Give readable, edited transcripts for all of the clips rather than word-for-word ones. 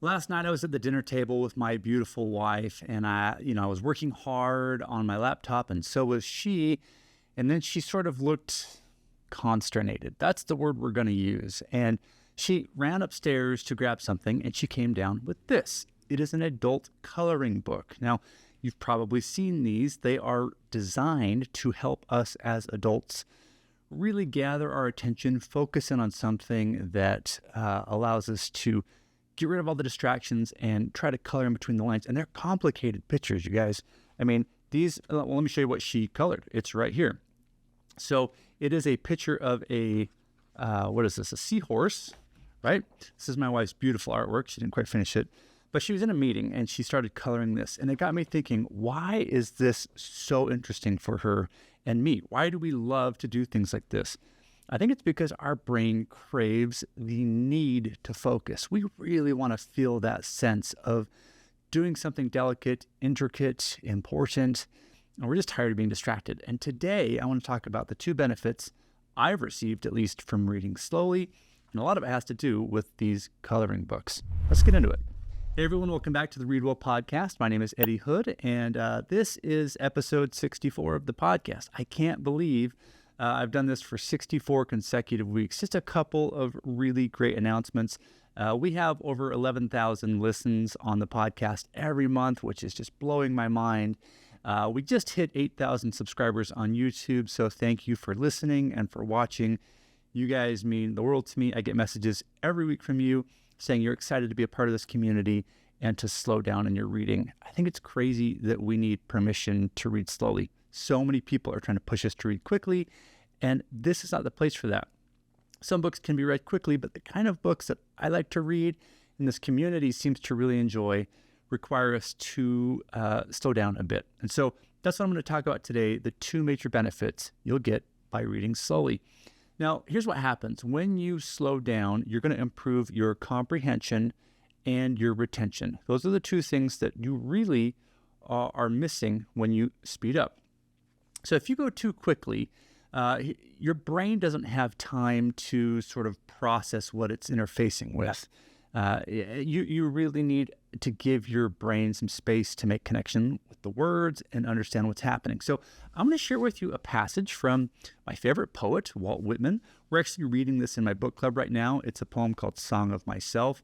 Last night I was at the dinner table with my beautiful wife, and I was working hard on my laptop, and so was she. And then she sort of looked consternated. That's the word we're going to use. And she ran upstairs to grab something, and she came down with this. It is an adult coloring book. Now, you've probably seen these. They are designed to help us as adults really gather our attention, focus in on something that allows us to get rid of all the distractions and try to color in between the lines. And they're complicated pictures, you guys. I mean, let me show you what she colored. It's right here. So it is a picture of what is this? A seahorse, right? This is my wife's beautiful artwork. She didn't quite finish it, but she was in a meeting and she started coloring this. And it got me thinking, why is this so interesting for her and me? Why do we love to do things like this? I think it's because our brain craves the need to focus. We really want to feel that sense of doing something delicate, intricate, important, and we're just tired of being distracted. And today, I want to talk about the two benefits I've received, at least from reading slowly, and a lot of it has to do with these coloring books. Let's get into it. Hey everyone, welcome back to the Read Well podcast. My name is Eddie Hood, and this is episode 64 of the podcast. I can't believe I've done this for 64 consecutive weeks. Just a couple of really great announcements. We have over 11,000 listens on the podcast every month, which is just blowing my mind. We just hit 8,000 subscribers on YouTube, so thank you for listening and for watching. You guys mean the world to me. I get messages every week from you saying you're excited to be a part of this community and to slow down in your reading. I think it's crazy that we need permission to read slowly. So many people are trying to push us to read quickly, and this is not the place for that. Some books can be read quickly, but the kind of books that I like to read and this community seems to really enjoy require us to slow down a bit. And so that's what I'm going to talk about today, the two major benefits you'll get by reading slowly. Now, here's what happens. When you slow down, you're going to improve your comprehension and your retention. Those are the two things that you really are missing when you speed up. So if you go too quickly, your brain doesn't have time to sort of process what it's interfacing with. You really need to give your brain some space to make connection with the words and understand what's happening. So I'm going to share with you a passage from my favorite poet, Walt Whitman. We're actually reading this in my book club right now. It's a poem called Song of Myself.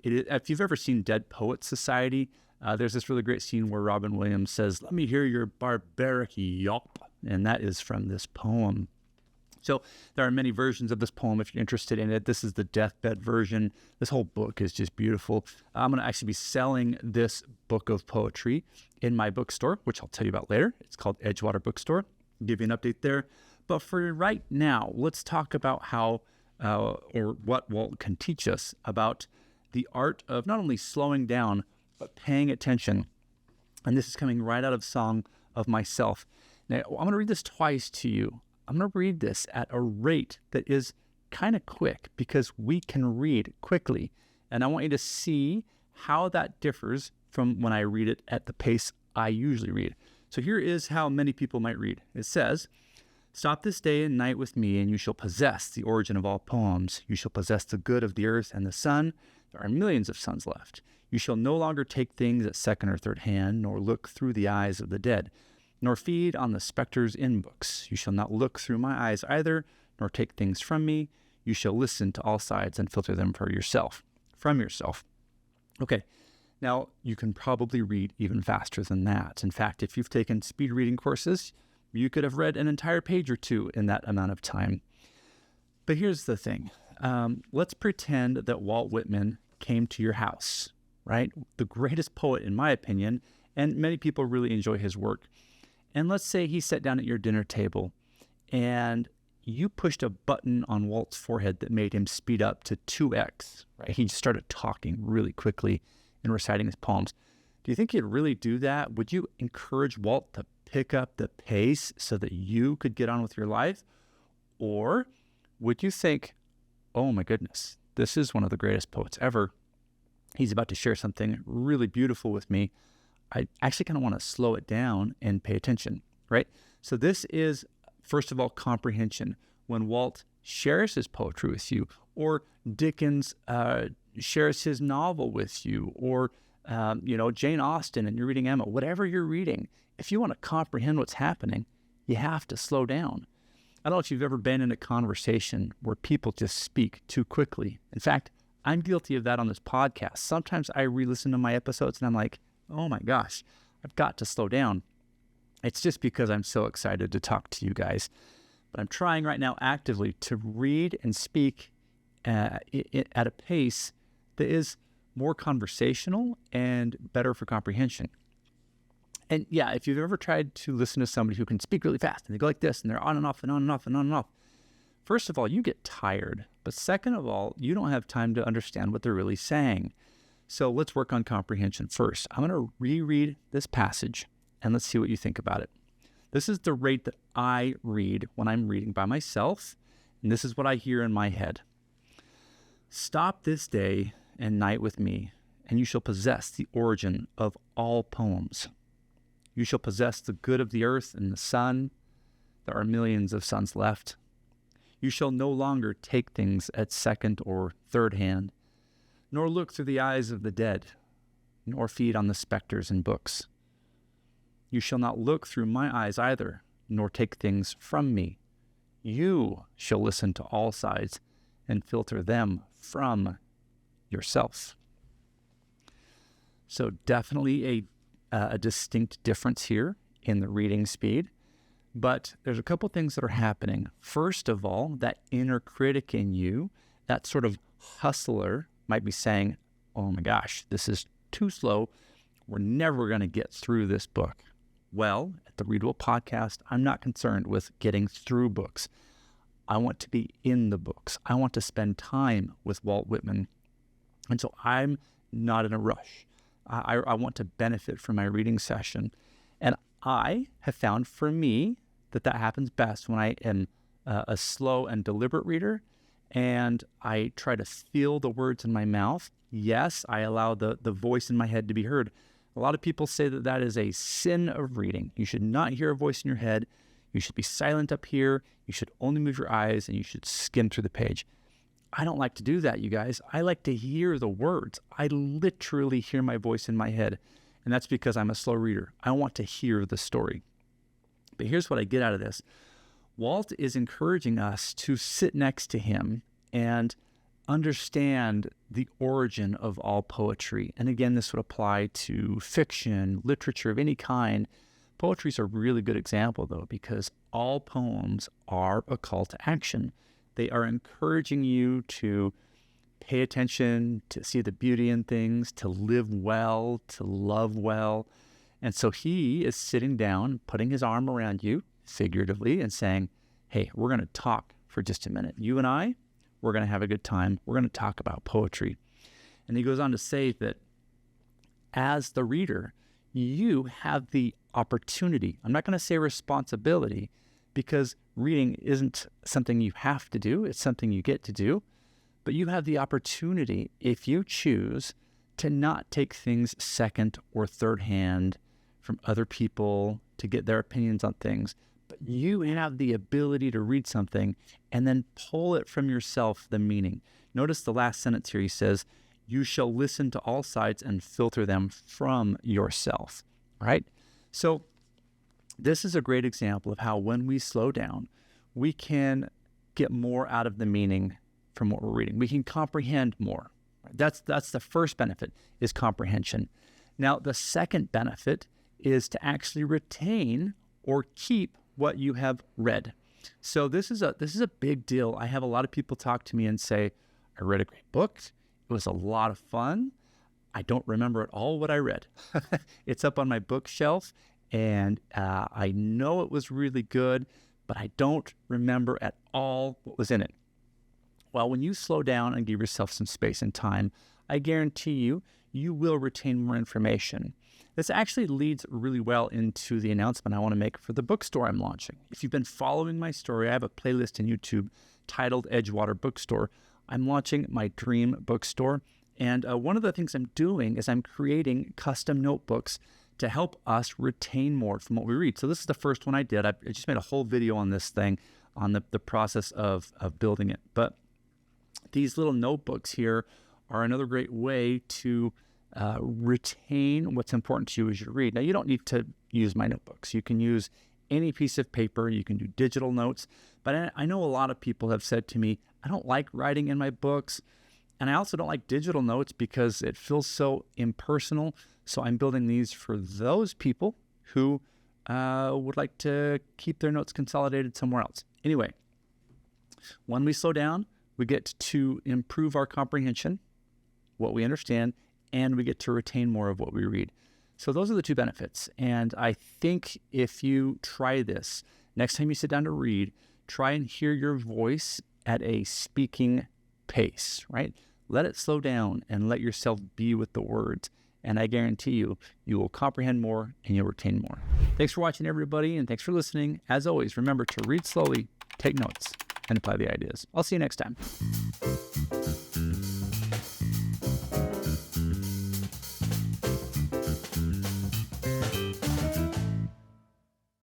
If you've ever seen Dead Poets Society, there's this really great scene where Robin Williams says, "Let me hear your barbaric yawp." And that is from this poem. So there are many versions of this poem if you're interested in it. This is the deathbed version. This whole book is just beautiful. I'm going to actually be selling this book of poetry in my bookstore, which I'll tell you about later. It's called Edgewater Bookstore. I'll give you an update there. But for right now, let's talk about how or what Walt can teach us about the art of not only slowing down, but paying attention. And this is coming right out of Song of Myself. Now, I'm going to read this twice to you. I'm going to read this at a rate that is kind of quick because we can read quickly. And I want you to see how that differs from when I read it at the pace I usually read. So here is how many people might read. It says, "Stop this day and night with me, and you shall possess the origin of all poems. You shall possess the good of the earth and the sun. There are millions of suns left. You shall no longer take things at second or third hand, nor look through the eyes of the dead, nor feed on the specters in books. You shall not look through my eyes either, nor take things from me. You shall listen to all sides and filter them from yourself. Okay, now you can probably read even faster than that. In fact, if you've taken speed reading courses, you could have read an entire page or two in that amount of time. But here's the thing. Let's pretend that Walt Whitman came to your house, right? The greatest poet, in my opinion, and many people really enjoy his work. And let's say he sat down at your dinner table and you pushed a button on Walt's forehead that made him speed up to 2x, right? He just started talking really quickly and reciting his poems. Do you think he'd really do that? Would you encourage Walt to pick up the pace so that you could get on with your life? Or would you think, oh my goodness, this is one of the greatest poets ever. He's about to share something really beautiful with me. I actually kind of want to slow it down and pay attention, right? So this is, first of all, comprehension. When Walt shares his poetry with you, or Dickens shares his novel with you, or, Jane Austen and you're reading Emma, whatever you're reading, if you want to comprehend what's happening, you have to slow down. I don't know if you've ever been in a conversation where people just speak too quickly. In fact, I'm guilty of that on this podcast. Sometimes I re-listen to my episodes and I'm like, oh my gosh, I've got to slow down. It's just because I'm so excited to talk to you guys. But I'm trying right now actively to read and speak at a pace that is more conversational and better for comprehension. And yeah, if you've ever tried to listen to somebody who can speak really fast and they go like this and they're on and off and on and off and on and off, first of all, you get tired. But second of all, you don't have time to understand what they're really saying. So let's work on comprehension first. I'm going to reread this passage and let's see what you think about it. This is the rate that I read when I'm reading by myself, and this is what I hear in my head. Stop this day and night with me, and you shall possess the origin of all poems. You shall possess the good of the earth and the sun. There are millions of suns left. You shall no longer take things at second or third hand, nor look through the eyes of the dead, nor feed on the specters in books. You shall not look through my eyes either, nor take things from me. You shall listen to all sides and filter them from yourself. So definitely a distinct difference here in the reading speed, but there's a couple things that are happening. First of all, that inner critic in you, that sort of hustler, might be saying, oh my gosh, this is too slow. We're never going to get through this book. Well, at the Readable Podcast, I'm not concerned with getting through books. I want to be in the books. I want to spend time with Walt Whitman. And so I'm not in a rush. I want to benefit from my reading session. And I have found for me that happens best when I am a slow and deliberate reader, and I try to feel the words in my mouth. Yes, I allow the voice in my head to be heard. A lot of people say that is a sin of reading. You should not hear a voice in your head. You should be silent up here. You should only move your eyes, and you should skim through the page. I don't like to do that, you guys. I like to hear the words. I literally hear my voice in my head, and that's because I'm a slow reader. I want to hear the story. But here's what I get out of this. Walt is encouraging us to sit next to him and understand the origin of all poetry. And again, this would apply to fiction, literature of any kind. Poetry is a really good example, though, because all poems are a call to action. They are encouraging you to pay attention, to see the beauty in things, to live well, to love well. And so he is sitting down, putting his arm around you, figuratively, and saying, hey, we're going to talk for just a minute. You and I, we're going to have a good time. We're going to talk about poetry. And he goes on to say that as the reader, you have the opportunity. I'm not going to say responsibility, because reading isn't something you have to do. It's something you get to do. But you have the opportunity, if you choose, to not take things second or third hand from other people, to get their opinions on things. But you have the ability to read something and then pull it from yourself, the meaning. Notice the last sentence here. He says, you shall listen to all sides and filter them from yourself. All right? So this is a great example of how when we slow down, we can get more out of the meaning from what we're reading. We can comprehend more. That's the first benefit, is comprehension. Now, the second benefit is to actually retain or keep what you have read. So this is a big deal. I have a lot of people talk to me and say, I read a great book. It was a lot of fun. I don't remember at all what I read. It's up on my bookshelf, and I know it was really good, but I don't remember at all what was in it. Well, when you slow down and give yourself some space and time, I guarantee you, you will retain more information. This actually leads really well into the announcement I want to make for the bookstore I'm launching. If you've been following my story, I have a playlist on YouTube titled Edgewater Bookstore. I'm launching my dream bookstore, and one of the things I'm doing is I'm creating custom notebooks to help us retain more from what we read. So this is the first one I did. I just made a whole video on this thing, on the process of building it. But these little notebooks here are another great way to retain what's important to you as you read. Now, you don't need to use my notebooks. You can use any piece of paper. You can do digital notes. But I know a lot of people have said to me, I don't like writing in my books. And I also don't like digital notes because it feels so impersonal. So I'm building these for those people who would like to keep their notes consolidated somewhere else. Anyway, when we slow down, we get to improve our comprehension, what we understand, and we get to retain more of what we read. So those are the two benefits. And I think if you try this, next time you sit down to read, try and hear your voice at a speaking pace, right? Let it slow down and let yourself be with the words. And I guarantee you, you will comprehend more and you'll retain more. Thanks for watching, everybody, and thanks for listening. As always, remember to read slowly, take notes, and apply the ideas. I'll see you next time.